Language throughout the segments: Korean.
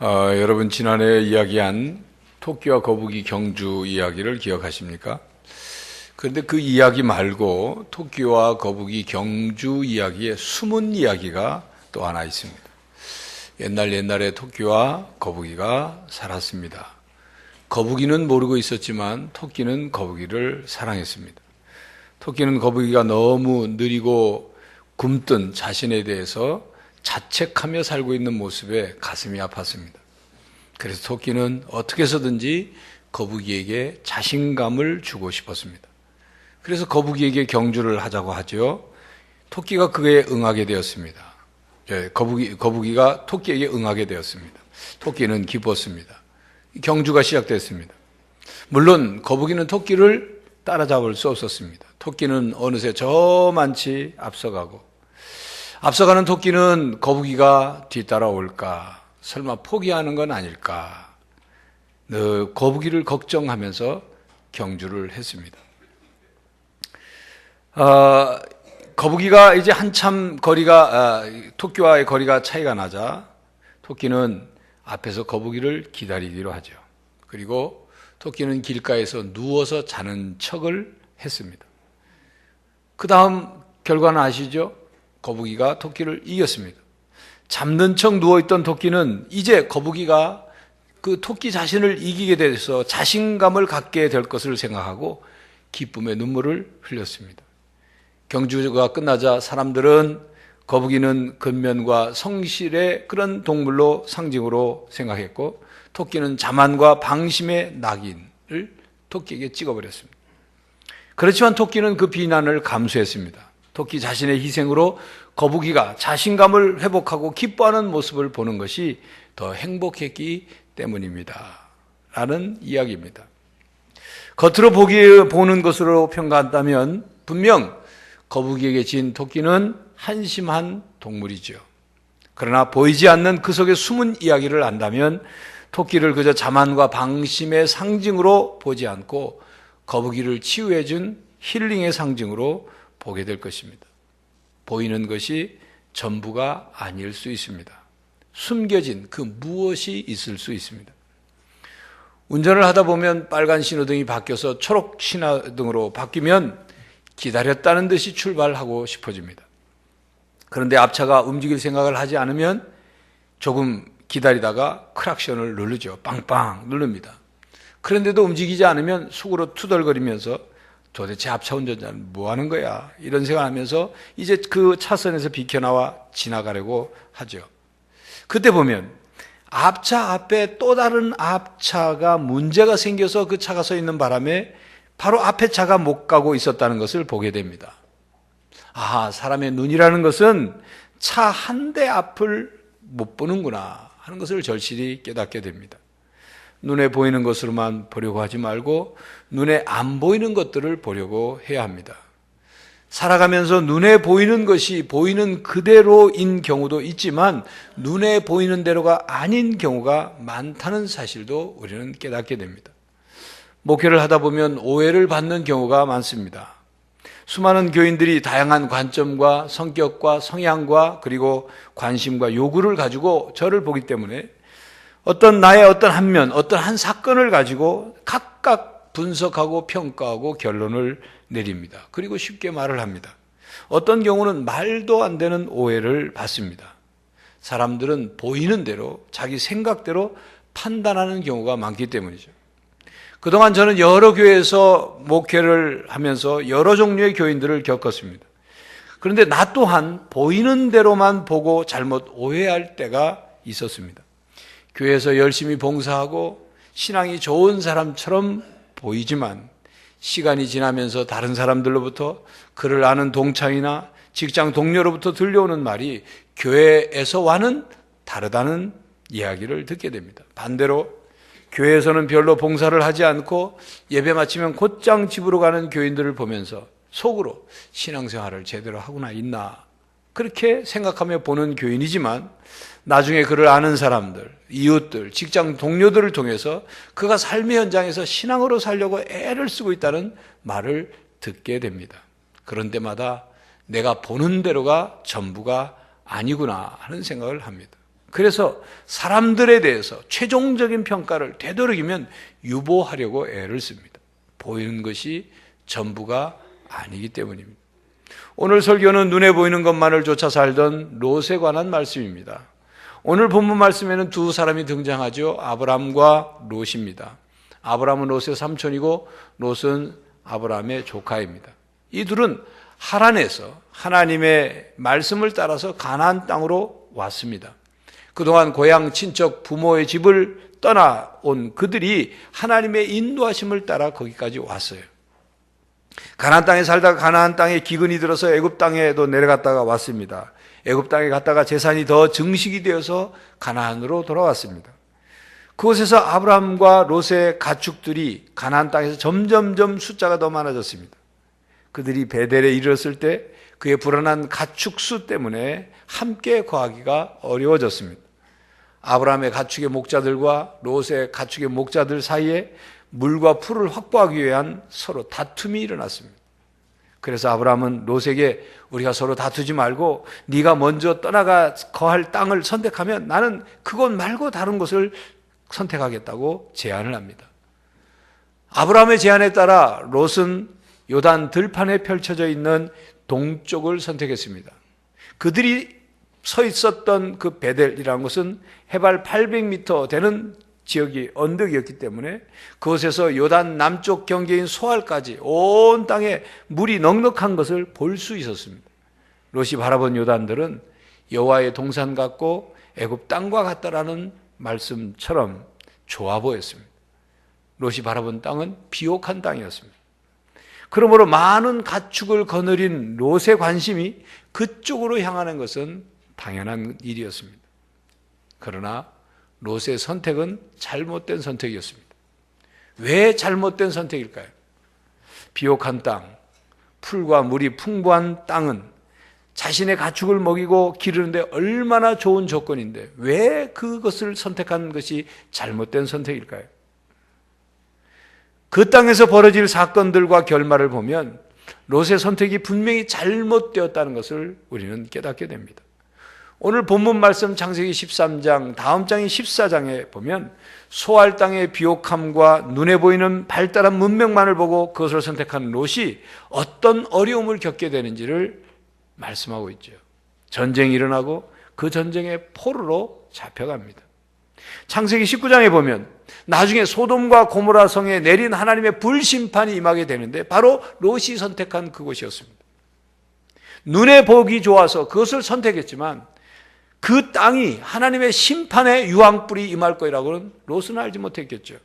여러분 지난해 이야기한 토끼와 거북이 경주 이야기를 기억하십니까? 그런데 그 이야기 말고 토끼와 거북이 경주 이야기에 숨은 이야기가 또 하나 있습니다. 옛날에 토끼와 거북이가 살았습니다. 거북이는 모르고 있었지만 토끼는 거북이를 사랑했습니다. 토끼는 거북이가 너무 느리고 굼뜬 자신에 대해서 자책하며 살고 있는 모습에 가슴이 아팠습니다. 그래서 토끼는 어떻게 해서든지 거북이에게 자신감을 주고 싶었습니다. 그래서 거북이에게 경주를 하자고 하죠. 토끼가 그에 응하게 되었습니다. 거북이가 토끼에게 응하게 되었습니다. 토끼는 기뻤습니다. 경주가 시작됐습니다. 물론 거북이는 토끼를 따라잡을 수 없었습니다. 토끼는 어느새 저만치 앞서가는 토끼는 거북이가 뒤따라올까? 설마 포기하는 건 아닐까? 거북이를 걱정하면서 경주를 했습니다. 거북이가 이제 한참 토끼와의 거리가 차이가 나자 토끼는 앞에서 거북이를 기다리기로 하죠. 그리고 토끼는 길가에서 누워서 자는 척을 했습니다. 그 다음 결과는 아시죠? 거북이가 토끼를 이겼습니다. 잠든 척 누워있던 토끼는 이제 거북이가 그 토끼 자신을 이기게 돼서 자신감을 갖게 될 것을 생각하고 기쁨의 눈물을 흘렸습니다. 경주가 끝나자 사람들은 거북이는 근면과 성실의 그런 동물로 상징으로 생각했고 토끼는 자만과 방심의 낙인을 토끼에게 찍어버렸습니다. 그렇지만 토끼는 그 비난을 감수했습니다. 토끼 자신의 희생으로 거북이가 자신감을 회복하고 기뻐하는 모습을 보는 것이 더 행복했기 때문입니다. 라는 이야기입니다. 겉으로 보는 것으로 평가한다면 분명 거북이에게 진 토끼는 한심한 동물이죠. 그러나 보이지 않는 그 속에 숨은 이야기를 안다면 토끼를 그저 자만과 방심의 상징으로 보지 않고 거북이를 치유해 준 힐링의 상징으로 보게 될 것입니다. 보이는 것이 전부가 아닐 수 있습니다. 숨겨진 그 무엇이 있을 수 있습니다. 운전을 하다 보면 빨간 신호등이 바뀌어서 초록 신호등으로 바뀌면 기다렸다는 듯이 출발하고 싶어집니다. 그런데 앞차가 움직일 생각을 하지 않으면 조금 기다리다가 크락션을 누르죠. 빵빵 누릅니다. 그런데도 움직이지 않으면 속으로 투덜거리면서 도대체 앞차 운전자는 뭐 하는 거야? 이런 생각하면서 이제 그 차선에서 비켜나와 지나가려고 하죠. 그때 보면 앞차 앞에 또 다른 앞차가 문제가 생겨서 그 차가 서 있는 바람에 바로 앞에 차가 못 가고 있었다는 것을 보게 됩니다. 사람의 눈이라는 것은 차 한 대 앞을 못 보는구나 하는 것을 절실히 깨닫게 됩니다. 눈에 보이는 것으로만 보려고 하지 말고 눈에 안 보이는 것들을 보려고 해야 합니다. 살아가면서 눈에 보이는 것이 보이는 그대로인 경우도 있지만 눈에 보이는 대로가 아닌 경우가 많다는 사실도 우리는 깨닫게 됩니다. 목회를 하다 보면 오해를 받는 경우가 많습니다. 수많은 교인들이 다양한 관점과 성격과 성향과 그리고 관심과 요구를 가지고 저를 보기 때문에 나의 어떤 한 면, 어떤 한 사건을 가지고 각각 분석하고 평가하고 결론을 내립니다. 그리고 쉽게 말을 합니다. 어떤 경우는 말도 안 되는 오해를 받습니다. 사람들은 보이는 대로 자기 생각대로 판단하는 경우가 많기 때문이죠. 그동안 저는 여러 교회에서 목회를 하면서 여러 종류의 교인들을 겪었습니다. 그런데 나 또한 보이는 대로만 보고 잘못 오해할 때가 있었습니다. 교회에서 열심히 봉사하고 신앙이 좋은 사람처럼 보이지만 시간이 지나면서 다른 사람들로부터 그를 아는 동창이나 직장 동료로부터 들려오는 말이 교회에서와는 다르다는 이야기를 듣게 됩니다. 반대로 교회에서는 별로 봉사를 하지 않고 예배 마치면 곧장 집으로 가는 교인들을 보면서 속으로 신앙생활을 제대로 하고나 있나 그렇게 생각하며 보는 교인이지만 나중에 그를 아는 사람들, 이웃들, 직장 동료들을 통해서 그가 삶의 현장에서 신앙으로 살려고 애를 쓰고 있다는 말을 듣게 됩니다. 그런 때마다 내가 보는 대로가 전부가 아니구나 하는 생각을 합니다. 그래서 사람들에 대해서 최종적인 평가를 되도록이면 유보하려고 애를 씁니다. 보이는 것이 전부가 아니기 때문입니다. 오늘 설교는 눈에 보이는 것만을 쫓아 살던 롯에 관한 말씀입니다. 오늘 본문 말씀에는 두 사람이 등장하죠. 아브람과 롯입니다. 아브람은 롯의 삼촌이고 롯은 아브람의 조카입니다. 이 둘은 하란에서 하나님의 말씀을 따라서 가나안 땅으로 왔습니다. 그동안 고향 친척 부모의 집을 떠나온 그들이 하나님의 인도하심을 따라 거기까지 왔어요. 가나안 땅에 살다가 가나안 땅에 기근이 들어서 애굽 땅에도 내려갔다가 왔습니다. 애굽 땅에 갔다가 재산이 더 증식이 되어서 가나안으로 돌아왔습니다. 그곳에서 아브람과 롯의 가축들이 가나안 땅에서 점점점 숫자가 더 많아졌습니다. 그들이 베델에 이르렀을 때 그의 불어난 가축 수 때문에 함께 거하기가 어려워졌습니다. 아브라함의 가축의 목자들과 롯의 가축의 목자들 사이에 물과 풀을 확보하기 위한 서로 다툼이 일어났습니다. 그래서 아브라함은 롯에게 우리가 서로 다투지 말고 네가 먼저 떠나가 거할 땅을 선택하면 나는 그곳 말고 다른 곳을 선택하겠다고 제안을 합니다. 아브라함의 제안에 따라 롯은 요단 들판에 펼쳐져 있는 동쪽을 선택했습니다. 그들이 서 있었던 그 베델이라는 곳은 해발 800m 되는 지역이 언덕이었기 때문에 그곳에서 요단 남쪽 경계인 소알까지 온 땅에 물이 넉넉한 것을 볼 수 있었습니다. 롯이 바라본 요단들은 여호와의 동산 같고 애굽 땅과 같다라는 말씀처럼 좋아 보였습니다. 롯이 바라본 땅은 비옥한 땅이었습니다. 그러므로 많은 가축을 거느린 롯의 관심이 그쪽으로 향하는 것은 당연한 일이었습니다. 그러나 롯의 선택은 잘못된 선택이었습니다. 왜 잘못된 선택일까요? 비옥한 땅, 풀과 물이 풍부한 땅은 자신의 가축을 먹이고 기르는데 얼마나 좋은 조건인데 왜 그것을 선택한 것이 잘못된 선택일까요? 그 땅에서 벌어질 사건들과 결말을 보면 롯의 선택이 분명히 잘못되었다는 것을 우리는 깨닫게 됩니다. 오늘 본문 말씀 창세기 13장 다음 장인 14장에 보면 소알 땅의 비옥함과 눈에 보이는 발달한 문명만을 보고 그것을 선택한 롯이 어떤 어려움을 겪게 되는지를 말씀하고 있죠. 전쟁이 일어나고 그 전쟁의 포로로 잡혀갑니다. 창세기 19장에 보면 나중에 소돔과 고모라 성에 내린 하나님의 불심판이 임하게 되는데 바로 롯이 선택한 그곳이었습니다. 눈에 보기 좋아서 그것을 선택했지만 그 땅이 하나님의 심판의 유황불이 임할 거라고는 롯은 알지 못했겠죠.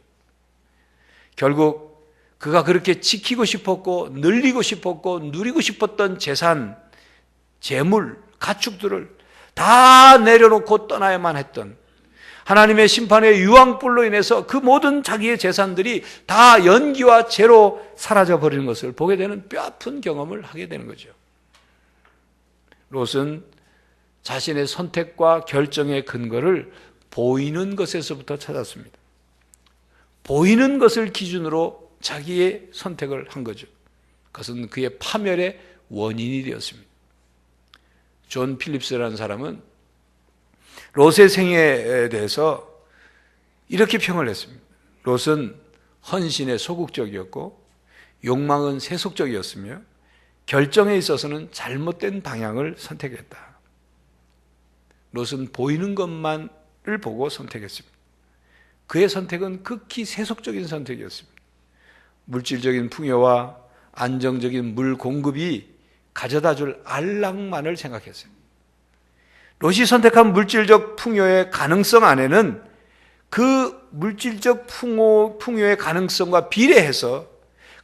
결국 그가 그렇게 지키고 싶었고 늘리고 싶었고 누리고 싶었던 재산, 재물, 가축들을 다 내려놓고 떠나야만 했던 하나님의 심판의 유황불로 인해서 그 모든 자기의 재산들이 다 연기와 재로 사라져 버리는 것을 보게 되는 뼈아픈 경험을 하게 되는 거죠. 롯은 자신의 선택과 결정의 근거를 보이는 것에서부터 찾았습니다. 보이는 것을 기준으로 자기의 선택을 한 거죠. 그것은 그의 파멸의 원인이 되었습니다. 존 필립스라는 사람은 롯의 생애에 대해서 이렇게 평을 했습니다. 롯은 헌신에 소극적이었고 욕망은 세속적이었으며 결정에 있어서는 잘못된 방향을 선택했다. 롯은 보이는 것만을 보고 선택했습니다. 그의 선택은 극히 세속적인 선택이었습니다. 물질적인 풍요와 안정적인 물 공급이 가져다 줄 안락만을 생각했어요. 롯이 선택한 물질적 풍요의 가능성 안에는 그 물질적 풍요의 가능성과 비례해서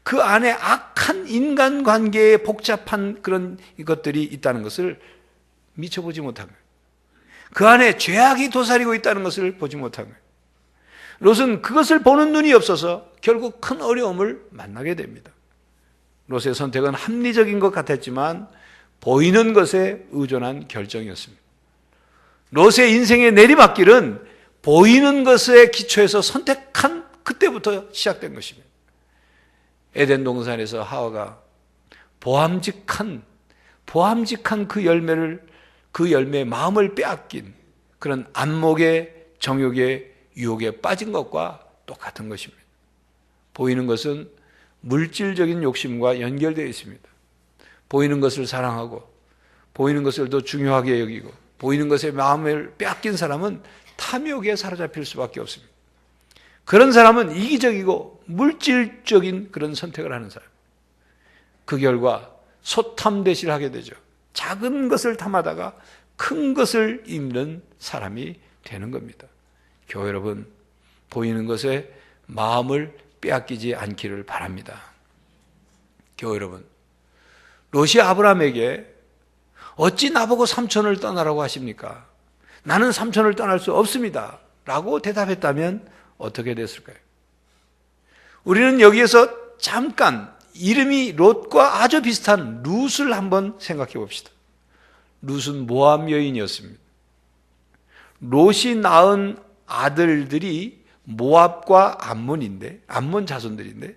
그 안에 악한 인간관계의 복잡한 그런 것들이 있다는 것을 미쳐보지 못한 거예요. 그 안에 죄악이 도사리고 있다는 것을 보지 못한 거예요. 롯은 그것을 보는 눈이 없어서 결국 큰 어려움을 만나게 됩니다. 롯의 선택은 합리적인 것 같았지만 보이는 것에 의존한 결정이었습니다. 롯의 인생의 내리막길은 보이는 것에 기초해서 선택한 그때부터 시작된 것입니다. 에덴 동산에서 하와가 보함직한 그 열매의 마음을 빼앗긴 그런 안목의 정욕의 유혹에 빠진 것과 똑같은 것입니다. 보이는 것은 물질적인 욕심과 연결되어 있습니다. 보이는 것을 사랑하고 보이는 것을 더 중요하게 여기고 보이는 것에 마음을 빼앗긴 사람은 탐욕에 사로잡힐 수밖에 없습니다. 그런 사람은 이기적이고 물질적인 그런 선택을 하는 사람. 그 결과 소탐대실을 하게 되죠. 작은 것을 탐하다가 큰 것을 입는 사람이 되는 겁니다. 교회 여러분, 보이는 것에 마음을 빼앗기지 않기를 바랍니다. 교회 여러분, 롯이 아브라함에게 어찌 나보고 삼촌을 떠나라고 하십니까? 나는 삼촌을 떠날 수 없습니다 라고 대답했다면 어떻게 됐을까요? 우리는 여기에서 잠깐 이름이 롯과 아주 비슷한 룻을 한번 생각해 봅시다. 룻은 모압 여인이었습니다. 롯이 낳은 아들들이 모압과 암몬 자손들인데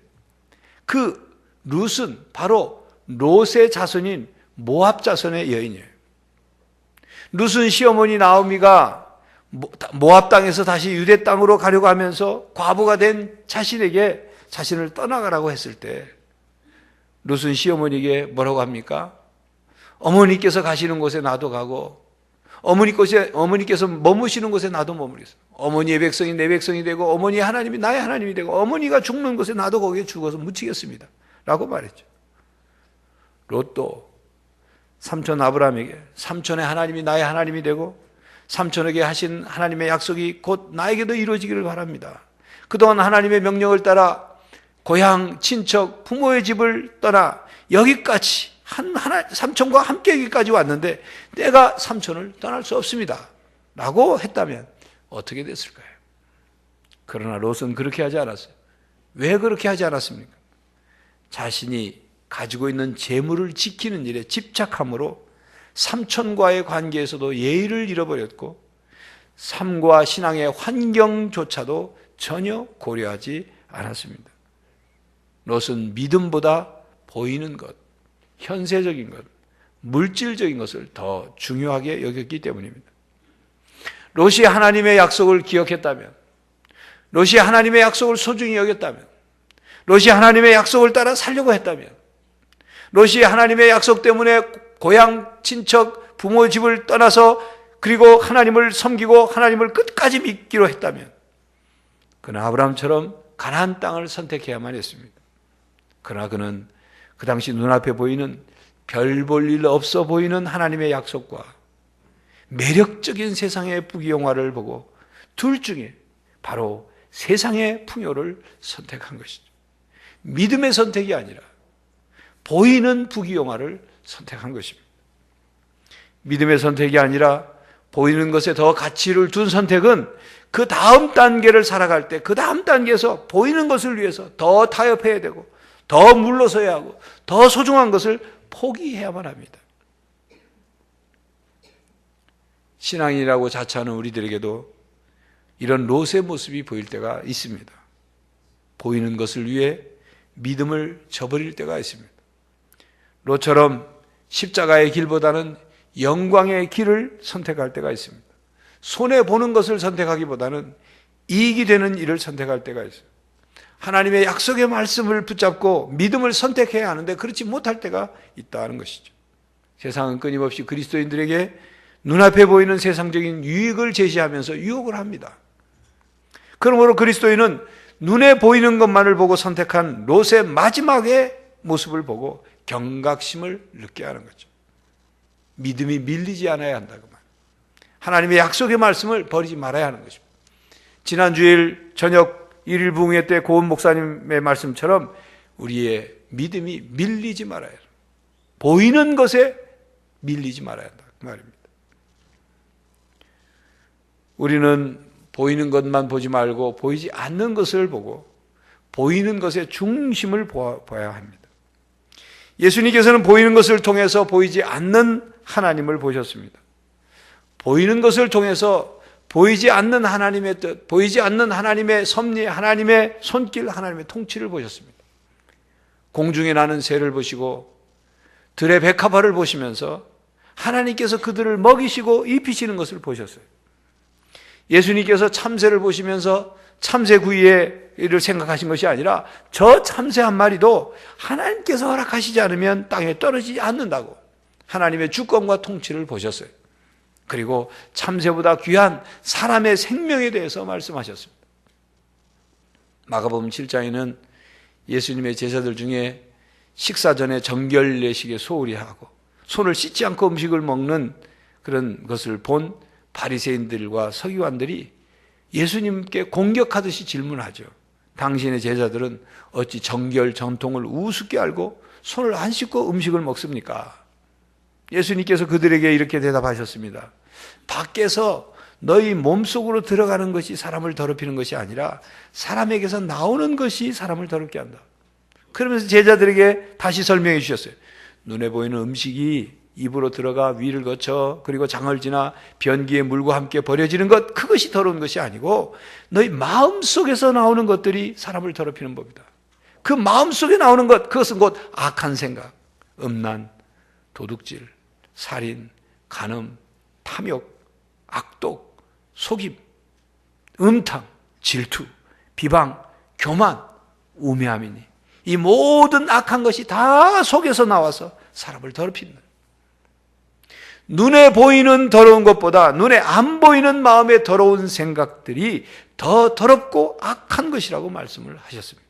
그 룻은 바로 롯의 자손인 모압 자손의 여인이에요. 룻은 시어머니 나오미가 모압 땅에서 다시 유대 땅으로 가려고 하면서 과부가 된 자신에게 자신을 떠나가라고 했을 때 룻은 시어머니에게 뭐라고 합니까? 어머니께서 가시는 곳에 나도 가고 어머니께서 머무시는 곳에 나도 머무르겠어. 어머니의 백성이 내 백성이 되고 어머니의 하나님이 나의 하나님이 되고 어머니가 죽는 곳에 나도 거기에 죽어서 묻히겠습니다 라고 말했죠. 롯도 삼촌 아브라함에게 삼촌의 하나님이 나의 하나님이 되고 삼촌에게 하신 하나님의 약속이 곧 나에게도 이루어지기를 바랍니다. 그동안 하나님의 명령을 따라 고향, 친척, 부모의 집을 떠나 여기까지 삼촌과 함께 여기까지 왔는데 내가 삼촌을 떠날 수 없습니다 라고 했다면 어떻게 됐을까요? 그러나 롯은 그렇게 하지 않았어요. 왜 그렇게 하지 않았습니까? 자신이 가지고 있는 재물을 지키는 일에 집착함으로 삼촌과의 관계에서도 예의를 잃어버렸고 삶과 신앙의 환경조차도 전혀 고려하지 않았습니다. 롯은 믿음보다 보이는 것, 현세적인 것, 물질적인 것을 더 중요하게 여겼기 때문입니다. 롯이 하나님의 약속을 기억했다면, 롯이 하나님의 약속을 소중히 여겼다면, 롯이 하나님의 약속을 따라 살려고 했다면, 롯이 하나님의 약속 때문에 고향, 친척, 부모 집을 떠나서 그리고 하나님을 섬기고 하나님을 끝까지 믿기로 했다면 그는 아브라함처럼 가나안 땅을 선택해야만 했습니다. 그러나 그는 그 당시 눈앞에 보이는 별 볼 일 없어 보이는 하나님의 약속과 매력적인 세상의 부귀영화를 보고 둘 중에 바로 세상의 풍요를 선택한 것이죠. 믿음의 선택이 아니라 보이는 부귀영화를 선택한 것입니다. 믿음의 선택이 아니라 보이는 것에 더 가치를 둔 선택은 그 다음 단계를 살아갈 때 그 다음 단계에서 보이는 것을 위해서 더 타협해야 되고 더 물러서야 하고 더 소중한 것을 포기해야만 합니다. 신앙인이라고 자처하는 우리들에게도 이런 롯의 모습이 보일 때가 있습니다. 보이는 것을 위해 믿음을 저버릴 때가 있습니다. 롯처럼 십자가의 길보다는 영광의 길을 선택할 때가 있습니다. 손해보는 것을 선택하기보다는 이익이 되는 일을 선택할 때가 있어요. 하나님의 약속의 말씀을 붙잡고 믿음을 선택해야 하는데 그렇지 못할 때가 있다는 것이죠. 세상은 끊임없이 그리스도인들에게 눈앞에 보이는 세상적인 유익을 제시하면서 유혹을 합니다. 그러므로 그리스도인은 눈에 보이는 것만을 보고 선택한 롯의 마지막의 모습을 보고 경각심을 느껴야 하는 거죠. 믿음이 밀리지 않아야 한다. 그 말. 하나님의 약속의 말씀을 버리지 말아야 하는 것입니다. 지난 주일 저녁 일일 부흥회 때 고은 목사님의 말씀처럼 우리의 믿음이 밀리지 말아야 한다. 보이는 것에 밀리지 말아야 한다. 그 말입니다. 우리는 보이는 것만 보지 말고 보이지 않는 것을 보고 보이는 것의 중심을 보아야 합니다. 예수님께서는 보이는 것을 통해서 보이지 않는 하나님을 보셨습니다. 보이는 것을 통해서 보이지 않는 하나님의 뜻, 보이지 않는 하나님의 섭리, 하나님의 손길, 하나님의 통치를 보셨습니다. 공중에 나는 새를 보시고 들의 백합화를 보시면서 하나님께서 그들을 먹이시고 입히시는 것을 보셨어요. 예수님께서 참새를 보시면서 참새구이를 생각하신 것이 아니라 저 참새 한 마리도 하나님께서 허락하시지 않으면 땅에 떨어지지 않는다고 하나님의 주권과 통치를 보셨어요. 그리고 참새보다 귀한 사람의 생명에 대해서 말씀하셨습니다. 마가복음 7장에는 예수님의 제자들 중에 식사 전에 정결례식에 소홀히 하고 손을 씻지 않고 음식을 먹는 그런 것을 본 바리새인들과 서기관들이 예수님께 공격하듯이 질문하죠. 당신의 제자들은 어찌 정결 전통을 우습게 알고 손을 안 씻고 음식을 먹습니까? 예수님께서 그들에게 이렇게 대답하셨습니다. 밖에서 너희 몸속으로 들어가는 것이 사람을 더럽히는 것이 아니라 사람에게서 나오는 것이 사람을 더럽게 한다. 그러면서 제자들에게 다시 설명해 주셨어요. 눈에 보이는 음식이 입으로 들어가 위를 거쳐 그리고 장을 지나 변기에 물과 함께 버려지는 것, 그것이 더러운 것이 아니고 너희 마음속에서 나오는 것들이 사람을 더럽히는 법이다. 그 마음속에 나오는 것, 그것은 곧 악한 생각, 음란, 도둑질, 살인, 간음, 탐욕, 악독, 속임, 음탕, 질투, 비방, 교만, 우매함이니 이 모든 악한 것이 다 속에서 나와서 사람을 더럽힌다. 눈에 보이는 더러운 것보다 눈에 안 보이는 마음의 더러운 생각들이 더 더럽고 악한 것이라고 말씀을 하셨습니다.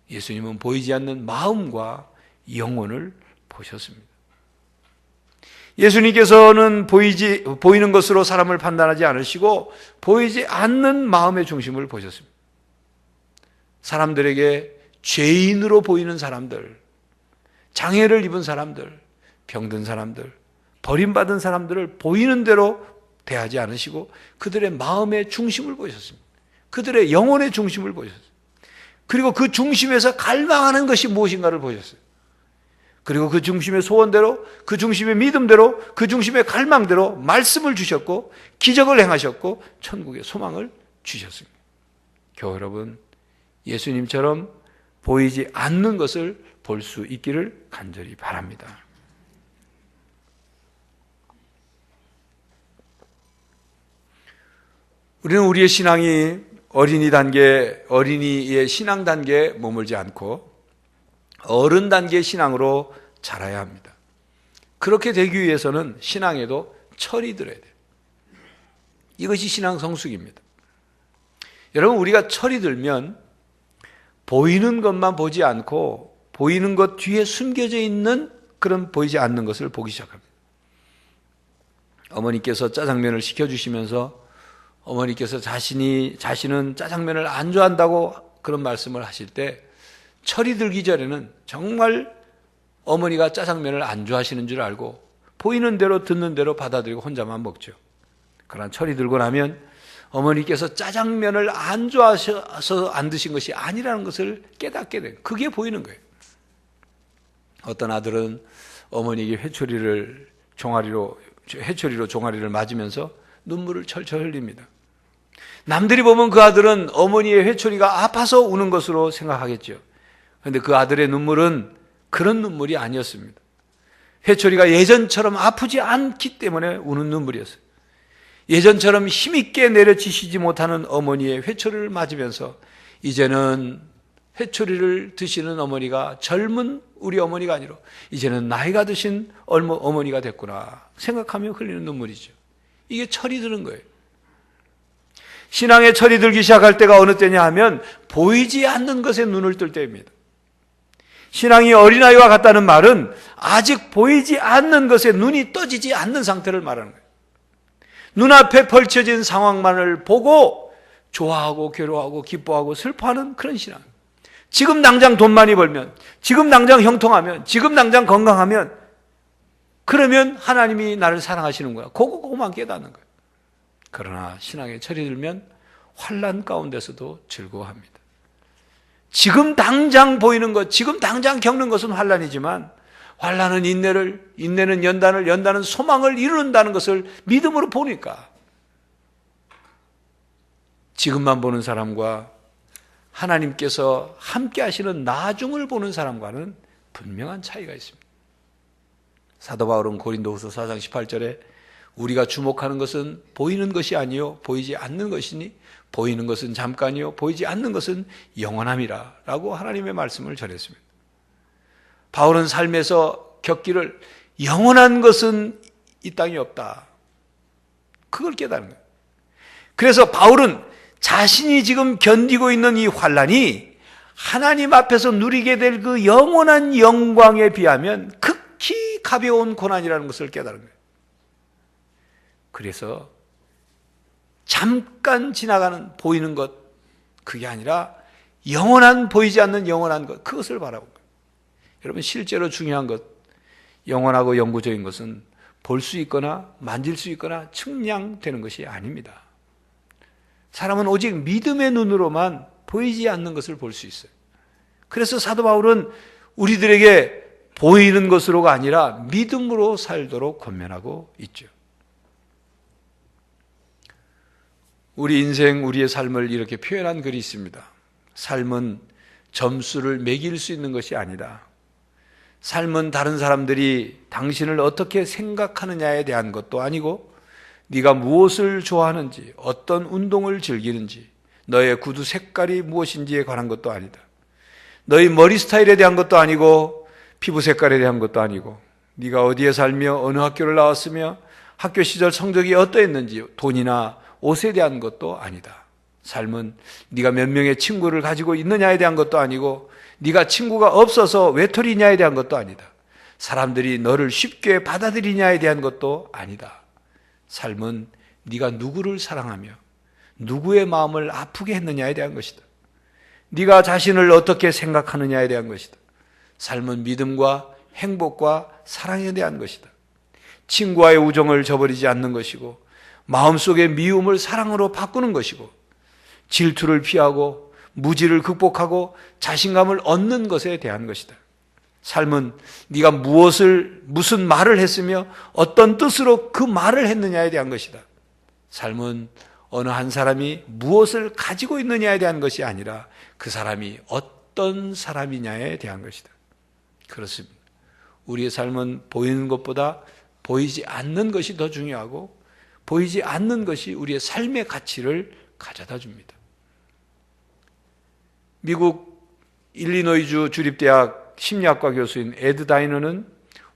예수님은 보이지 않는 마음과 영혼을 보셨습니다. 예수님께서는 보이는 것으로 사람을 판단하지 않으시고 보이지 않는 마음의 중심을 보셨습니다. 사람들에게 죄인으로 보이는 사람들, 장애를 입은 사람들, 병든 사람들, 버림받은 사람들을 보이는 대로 대하지 않으시고 그들의 마음의 중심을 보셨습니다. 그들의 영혼의 중심을 보셨어요. 그리고 그 중심에서 갈망하는 것이 무엇인가를 보셨어요. 그리고 그 중심의 소원대로, 그 중심의 믿음대로, 그 중심의 갈망대로 말씀을 주셨고 기적을 행하셨고 천국의 소망을 주셨습니다. 교회 여러분, 예수님처럼 보이지 않는 것을 볼 수 있기를 간절히 바랍니다. 우리는 우리의 신앙이 어린이의 신앙 단계에 머물지 않고 어른 단계의 신앙으로 자라야 합니다. 그렇게 되기 위해서는 신앙에도 철이 들어야 돼요. 이것이 신앙 성숙입니다. 여러분, 우리가 철이 들면 보이는 것만 보지 않고 보이는 것 뒤에 숨겨져 있는 그런 보이지 않는 것을 보기 시작합니다. 어머니께서 짜장면을 시켜주시면서 어머니께서 자신은 짜장면을 안 좋아한다고 그런 말씀을 하실 때 철이 들기 전에는 정말 어머니가 짜장면을 안 좋아하시는 줄 알고 보이는 대로 듣는 대로 받아들이고 혼자만 먹죠. 그러나 철이 들고 나면 어머니께서 짜장면을 안 좋아하셔서 안 드신 것이 아니라는 것을 깨닫게 돼요. 그게 보이는 거예요. 어떤 아들은 어머니에게 회초리로 종아리를 맞으면서 눈물을 철철 흘립니다. 남들이 보면 그 아들은 어머니의 회초리가 아파서 우는 것으로 생각하겠죠. 그런데 그 아들의 눈물은 그런 눈물이 아니었습니다. 회초리가 예전처럼 아프지 않기 때문에 우는 눈물이었어요. 예전처럼 힘있게 내려치시지 못하는 어머니의 회초리를 맞으면서 이제는 회초리를 드시는 어머니가 젊은 우리 어머니가 아니라 이제는 나이가 드신 어머니가 됐구나 생각하며 흘리는 눈물이죠. 이게 철이 드는 거예요. 신앙에 철이 들기 시작할 때가 어느 때냐 하면 보이지 않는 것에 눈을 뜰 때입니다. 신앙이 어린아이와 같다는 말은 아직 보이지 않는 것에 눈이 떠지지 않는 상태를 말하는 거예요. 눈앞에 펼쳐진 상황만을 보고 좋아하고 괴로워하고 기뻐하고 슬퍼하는 그런 신앙. 지금 당장 돈 많이 벌면, 지금 당장 형통하면, 지금 당장 건강하면 그러면 하나님이 나를 사랑하시는구나. 그거만 깨닫는 거예요. 그러나 신앙에 철이 들면 환난 가운데서도 즐거워합니다. 지금 당장 보이는 것, 지금 당장 겪는 것은 환난이지만 환난은 인내는 연단은 소망을 이루는다는 것을 믿음으로 보니까 지금만 보는 사람과 하나님께서 함께 하시는 나중을 보는 사람과는 분명한 차이가 있습니다. 사도 바울은 고린도후서 4장 18절에 우리가 주목하는 것은 보이는 것이 아니요 보이지 않는 것이니 보이는 것은 잠깐이요 보이지 않는 것은 영원함이라 라고 하나님의 말씀을 전했습니다. 바울은 삶에서 겪기를 영원한 것은 이 땅에 없다. 그걸 깨달은 거예요. 그래서 바울은 자신이 지금 견디고 있는 이 환난이 하나님 앞에서 누리게 될 그 영원한 영광에 비하면 극히 가벼운 고난이라는 것을 깨달은 거예요. 그래서 잠깐 지나가는 보이는 것, 그게 아니라 영원한 보이지 않는 영원한 것, 그것을 바라본 거예요. 여러분, 실제로 중요한 것, 영원하고 영구적인 것은 볼 수 있거나 만질 수 있거나 측량되는 것이 아닙니다. 사람은 오직 믿음의 눈으로만 보이지 않는 것을 볼 수 있어요. 그래서 사도 바울은 우리들에게 보이는 것으로가 아니라 믿음으로 살도록 권면하고 있죠. 우리 인생, 우리의 삶을 이렇게 표현한 글이 있습니다. 삶은 점수를 매길 수 있는 것이 아니다. 삶은 다른 사람들이 당신을 어떻게 생각하느냐에 대한 것도 아니고 네가 무엇을 좋아하는지, 어떤 운동을 즐기는지, 너의 구두 색깔이 무엇인지에 관한 것도 아니다. 너의 머리 스타일에 대한 것도 아니고 피부 색깔에 대한 것도 아니고 네가 어디에 살며 어느 학교를 나왔으며 학교 시절 성적이 어떠했는지 돈이나 옷에 대한 것도 아니다. 삶은 네가 몇 명의 친구를 가지고 있느냐에 대한 것도 아니고 네가 친구가 없어서 외톨이냐에 대한 것도 아니다. 사람들이 너를 쉽게 받아들이냐에 대한 것도 아니다. 삶은 네가 누구를 사랑하며 누구의 마음을 아프게 했느냐에 대한 것이다. 네가 자신을 어떻게 생각하느냐에 대한 것이다. 삶은 믿음과 행복과 사랑에 대한 것이다. 친구와의 우정을 저버리지 않는 것이고 마음속의 미움을 사랑으로 바꾸는 것이고 질투를 피하고 무지를 극복하고 자신감을 얻는 것에 대한 것이다. 삶은 네가 무슨 말을 했으며 어떤 뜻으로 그 말을 했느냐에 대한 것이다. 삶은 어느 한 사람이 무엇을 가지고 있느냐에 대한 것이 아니라 그 사람이 어떤 사람이냐에 대한 것이다. 그렇습니다. 우리의 삶은 보이는 것보다 보이지 않는 것이 더 중요하고 보이지 않는 것이 우리의 삶의 가치를 가져다 줍니다. 미국 일리노이주 주립대학 심리학과 교수인 에드 다이너는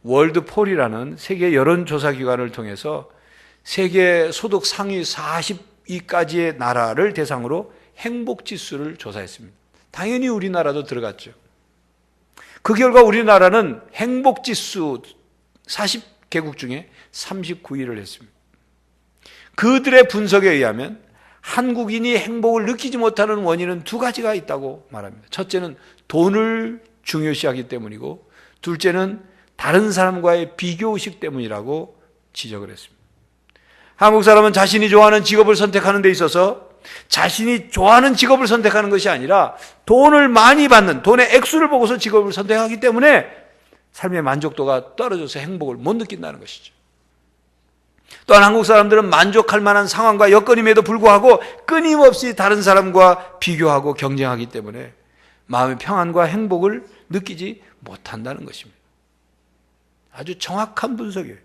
월드폴이라는 세계 여론조사기관을 통해서 세계 소득 상위 42가지의 나라를 대상으로 행복지수를 조사했습니다. 당연히 우리나라도 들어갔죠. 그 결과 우리나라는 행복지수 40개국 중에 39위를 했습니다. 그들의 분석에 의하면 한국인이 행복을 느끼지 못하는 원인은 두 가지가 있다고 말합니다. 첫째는 돈을 중요시하기 때문이고 둘째는 다른 사람과의 비교의식 때문이라고 지적을 했습니다. 한국 사람은 자신이 좋아하는 직업을 선택하는 데 있어서 자신이 좋아하는 직업을 선택하는 것이 아니라 돈을 많이 받는 돈의 액수를 보고서 직업을 선택하기 때문에 삶의 만족도가 떨어져서 행복을 못 느낀다는 것이죠. 또한 한국 사람들은 만족할 만한 상황과 여건임에도 불구하고 끊임없이 다른 사람과 비교하고 경쟁하기 때문에 마음의 평안과 행복을 느끼지 못한다는 것입니다. 아주 정확한 분석이에요.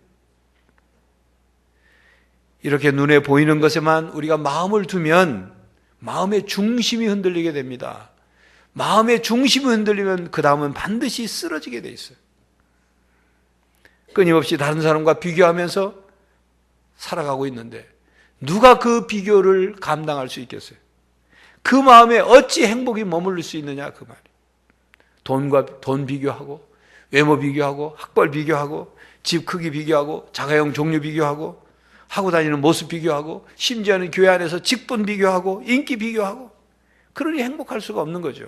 이렇게 눈에 보이는 것에만 우리가 마음을 두면 마음의 중심이 흔들리게 됩니다. 마음의 중심이 흔들리면 그 다음은 반드시 쓰러지게 돼 있어요. 끊임없이 다른 사람과 비교하면서 살아가고 있는데 누가 그 비교를 감당할 수 있겠어요? 그 마음에 어찌 행복이 머무를 수 있느냐 그 말이에요. 돈 비교하고 외모 비교하고 학벌 비교하고 집 크기 비교하고 자가용 종류 비교하고 하고 다니는 모습 비교하고 심지어는 교회 안에서 직분 비교하고 인기 비교하고 그러니 행복할 수가 없는 거죠.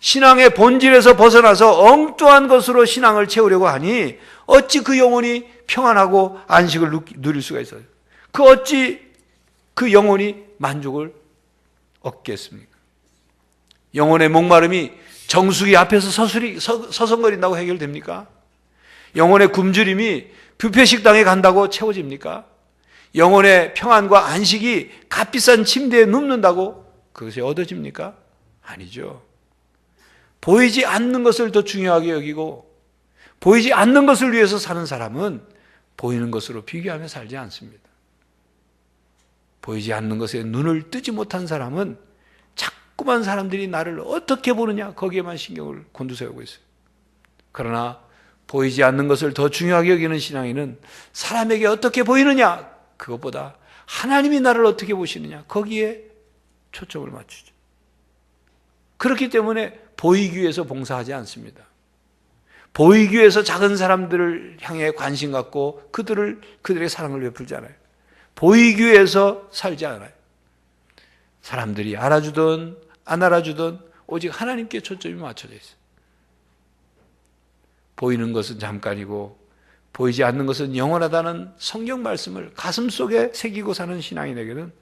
신앙의 본질에서 벗어나서 엉뚱한 것으로 신앙을 채우려고 하니 어찌 그 영혼이 평안하고 안식을 누릴 수가 있어요? 어찌 그 영혼이 만족을 얻겠습니까? 영혼의 목마름이 정수기 앞에서 서성거린다고 해결됩니까? 영혼의 굶주림이 뷔페 식당에 간다고 채워집니까? 영혼의 평안과 안식이 값비싼 침대에 눕는다고 그것이 얻어집니까? 아니죠. 보이지 않는 것을 더 중요하게 여기고 보이지 않는 것을 위해서 사는 사람은 보이는 것으로 비교하며 살지 않습니다. 보이지 않는 것에 눈을 뜨지 못한 사람은 자꾸만 사람들이 나를 어떻게 보느냐 거기에만 신경을 곤두세우고 있어요. 그러나 보이지 않는 것을 더 중요하게 여기는 신앙인은 사람에게 어떻게 보이느냐 그것보다 하나님이 나를 어떻게 보시느냐 거기에 초점을 맞추죠. 그렇기 때문에 보이기 위해서 봉사하지 않습니다. 보이기 위해서 작은 사람들을 향해 관심 갖고 그들의 사랑을 베풀지 않아요. 보이기 위해서 살지 않아요. 사람들이 알아주든 안 알아주든 오직 하나님께 초점이 맞춰져 있어요. 보이는 것은 잠깐이고 보이지 않는 것은 영원하다는 성경 말씀을 가슴속에 새기고 사는 신앙인에게는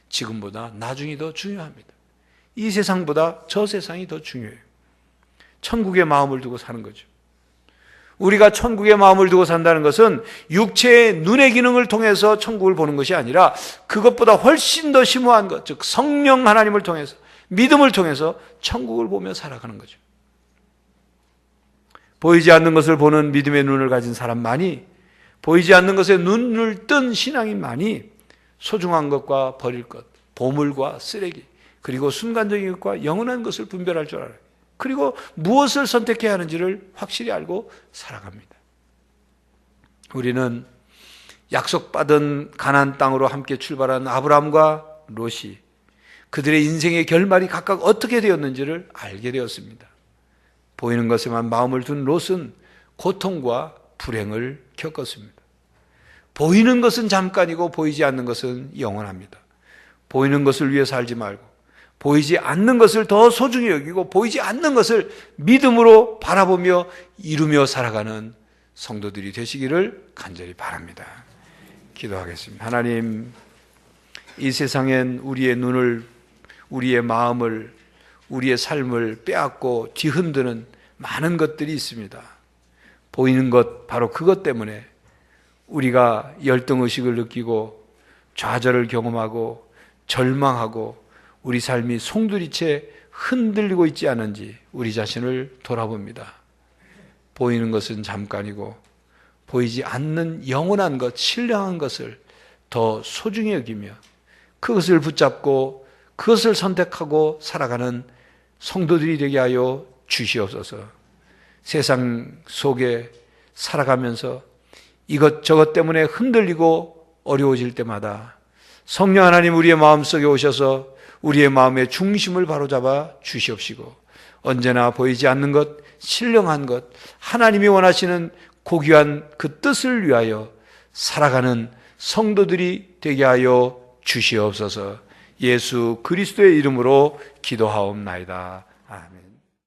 지금보다 나중이 더 중요합니다. 이 세상보다 저 세상이 더 중요해요. 천국의 마음을 두고 사는 거죠. 우리가 천국의 마음을 두고 산다는 것은 육체의 눈의 기능을 통해서 천국을 보는 것이 아니라 그것보다 훨씬 더 심오한 것, 즉 성령 하나님을 통해서 믿음을 통해서 천국을 보며 살아가는 거죠. 보이지 않는 것을 보는 믿음의 눈을 가진 사람만이, 보이지 않는 것에 눈을 뜬 신앙인만이 소중한 것과 버릴 것, 보물과 쓰레기, 그리고 순간적인 것과 영원한 것을 분별할 줄 알아요. 그리고 무엇을 선택해야 하는지를 확실히 알고 살아갑니다. 우리는 약속받은 가나안 땅으로 함께 출발한 아브라함과 롯이 그들의 인생의 결말이 각각 어떻게 되었는지를 알게 되었습니다. 보이는 것에만 마음을 둔 롯은 고통과 불행을 겪었습니다. 보이는 것은 잠깐이고 보이지 않는 것은 영원합니다. 보이는 것을 위해 살지 말고 보이지 않는 것을 더 소중히 여기고 보이지 않는 것을 믿음으로 바라보며 이루며 살아가는 성도들이 되시기를 간절히 바랍니다. 기도하겠습니다. 하나님, 이 세상엔 우리의 눈을, 우리의 마음을, 우리의 삶을 빼앗고 뒤흔드는 많은 것들이 있습니다. 보이는 것, 바로 그것 때문에 우리가 열등의식을 느끼고 좌절을 경험하고 절망하고 우리 삶이 송두리째 흔들리고 있지 않은지 우리 자신을 돌아봅니다. 보이는 것은 잠깐이고 보이지 않는 영원한 것, 신령한 것을 더 소중히 여기며 그것을 붙잡고 그것을 선택하고 살아가는 성도들이 되게 하여 주시옵소서. 세상 속에 살아가면서 이것저것 때문에 흔들리고 어려워질 때마다 성령 하나님 우리의 마음속에 오셔서 우리의 마음의 중심을 바로잡아 주시옵시고 언제나 보이지 않는 것, 신령한 것, 하나님이 원하시는 고귀한 그 뜻을 위하여 살아가는 성도들이 되게 하여 주시옵소서. 예수 그리스도의 이름으로 기도하옵나이다. 아멘.